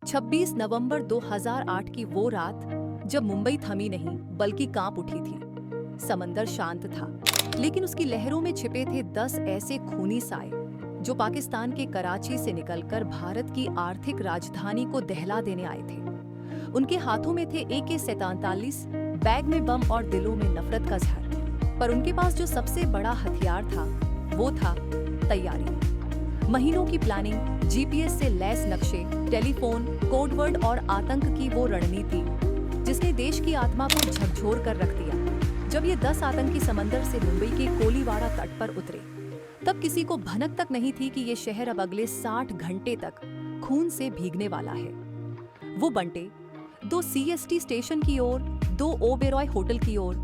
26 नवंबर 2008 की वो रात जब मुंबई थमी नहीं बल्कि कांप उठी थी। समंदर शांत था, लेकिन उसकी लहरों में छिपे थे 10 ऐसे खूनी साए जो पाकिस्तान के कराची से निकलकर भारत की आर्थिक राजधानी को दहला देने आए थे। उनके हाथों में थे AK-47, बैग में बम और दिलों में नफरत का जहर। पर उनके पास जो सबसे बड़ा हथियार था वो था तैयारी। महीनों की प्लानिंग, GPS से लैस नक्शे, टेलीफोन, कोडवर्ड और आतंक की वो रणनीति जिसने देश की आत्मा को झकझोर कर रख दिया। जब ये 10 आतंकी समंदर से मुंबई के कोलीवाड़ा तट पर उतरे, तब किसी को भनक तक नहीं थी कि ये शहर अब अगले 60 घंटे तक खून से भीगने वाला है। वो बंटे 2 CST स्टेशन की ओर, 2 ओबेरॉय होटल की ओर,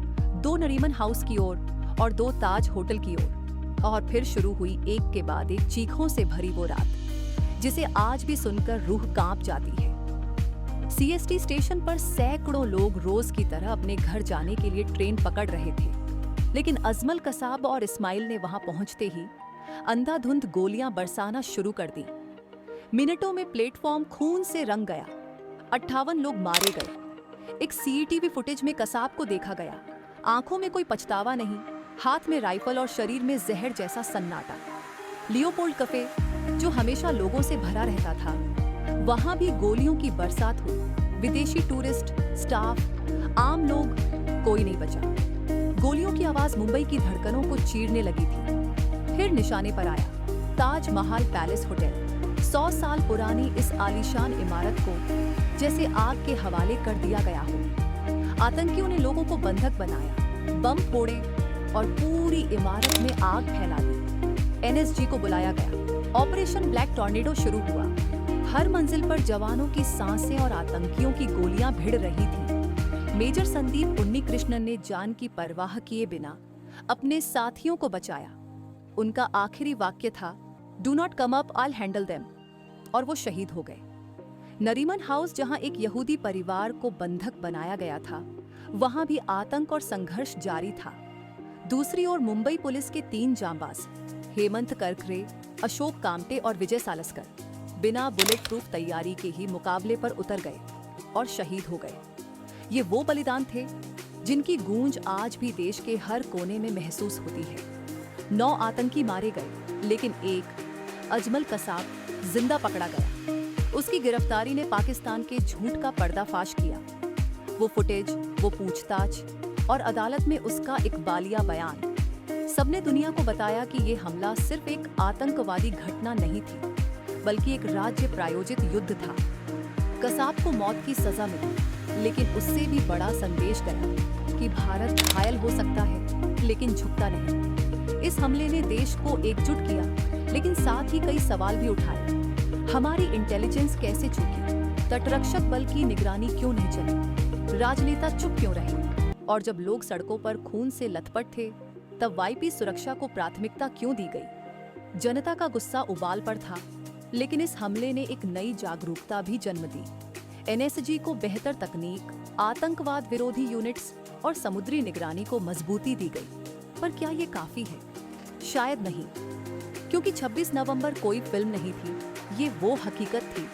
2 नरीमन हाउस की ओर और 2 ताज होटल की ओर। और फिर शुरू हुई एक के बाद एक चीखों से भरी वो रात, जिसे आज भी सुनकर रूह कांप जाती है। CST स्टेशन पर सैकड़ों लोग रोज की तरह अपने घर जाने के लिए ट्रेन पकड़ रहे थे, लेकिन अजमल कसाब और इस्माइल ने वहां पहुंचते ही अंधाधुंध गोलियां बरसाना शुरू कर दी। मिनटों में प्लेटफॉर्म खून से रंग गया। 58 लोग मारे गए। एक CCTV फुटेज में कसाब को देखा गया, आंखों में कोई पछतावा नहीं, हाथ में राइफल और शरीर में जहर जैसा सन्नाटा। लियोपोल्ड कफे, जो हमेशा लोगों से भरा रहता था, वहां भी गोलियों की बरसात हुई। विदेशी टूरिस्ट, स्टाफ, आम लोग, कोई नहीं बचा। गोलियों की आवाज मुंबई की धड़कनों को चीरने लगी थी। फिर निशाने पर आया ताज महल पैलेस होटल। 100 साल पुरानी इस आलीशान इमारत को जैसे आग के हवाले कर दिया गया हो। आतंकियों ने लोगों को बंधक बनाया, बम फोड़े और पूरी इमारत में आग फैला दी। NSG को बुलाया गया। ऑपरेशन ब्लैक टॉर्नेडो शुरू हुआ। हर मंजिल पर जवानों की सांसें और आतंकियों की गोलियां भिड़ रही थीं। मेजर संदीप उन्नीकृष्णन ने जान की परवाह किए बिना अपने साथियों को बचाया। उनका आखिरी वाक्य था, "do not come up, I will handle them", और वो शहीद हो गए। नरीमन हाउस, जहां एक यहूदी परिवार को बंधक बनाया गया था, वहां भी आतंक और संघर्ष जारी था। दूसरी ओर मुंबई पुलिस के 3 जांबाज, हेमंत करकरे, अशोक कामटे और विजय सालस्कर, बिना बुलेट प्रूफ तैयारी के ही मुकाबले पर उतर गए और शहीद हो गए। ये वो बलिदान थे जिनकी गूंज आज भी देश के हर कोने में महसूस होती है। 9 आतंकी मारे गए, लेकिन एक अजमल कसाब जिंदा पकड़ा गया। उसकी गिरफ्तारी ने पाकिस्तान के झूठ का पर्दाफाश किया। वो फुटेज, वो पूछताछ और अदालत में उसका इकबालिया बयान, सबने दुनिया को बताया कि ये हमला सिर्फ एक आतंकवादी घटना नहीं थी, बल्कि एक राज्य प्रायोजित युद्ध था। कसाब को मौत की सजा मिली, लेकिन उससे भी बड़ा संदेश गया कि भारत घायल हो सकता है, लेकिन झुकता नहीं। इस हमले ने देश को एकजुट किया, लेकिन साथ ही कई सवाल भी उठाए। हमारी इंटेलिजेंस कैसे चूकी? तटरक्षक बल की निगरानी क्यों नहीं चली? राजनेता चुप क्यों रहे? और जब लोग सड़कों पर खून से लथपथ थे, तब YP सुरक्षा को प्राथमिकता क्यों दी गई? जनता का गुस्सा उबाल पर था, लेकिन इस हमले ने एक नई जागरूकता भी जन्म दी। NSG को बेहतर तकनीक, आतंकवाद विरोधी यूनिट्स और समुद्री निगरानी को मजबूती दी गई। पर क्या ये काफी है? शायद नहीं, क्योंकि 26 नवंबर कोई फिल्म नहीं थी। ये वो हकीकत थी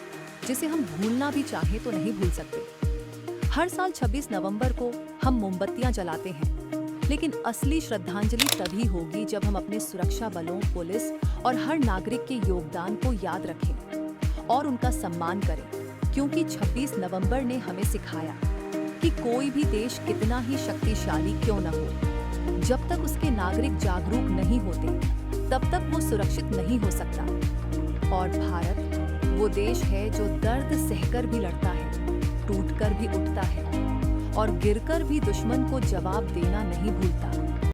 जिसे हम भूलना भी चाहें तो नहीं भूल सकते। हर साल 26 नवंबर को हम मोमबत्तियां जलाते हैं, लेकिन असली श्रद्धांजलि तभी होगी जब हम अपने सुरक्षा बलों, पुलिस और हर नागरिक के योगदान को याद रखें और उनका सम्मान करें, क्योंकि 26 नवंबर ने हमें सिखाया कि कोई भी देश कितना ही शक्तिशाली क्यों न हो, जब तक उसके नागरिक जागरूक नहीं होते, तब तक वो सुरक्षित नहीं हो सकता। और भारत वो देश है जो दर्द सहकर भी लड़ता है, टूटकर भी उठता है और गिरकर भी दुश्मन को जवाब देना नहीं भूलता।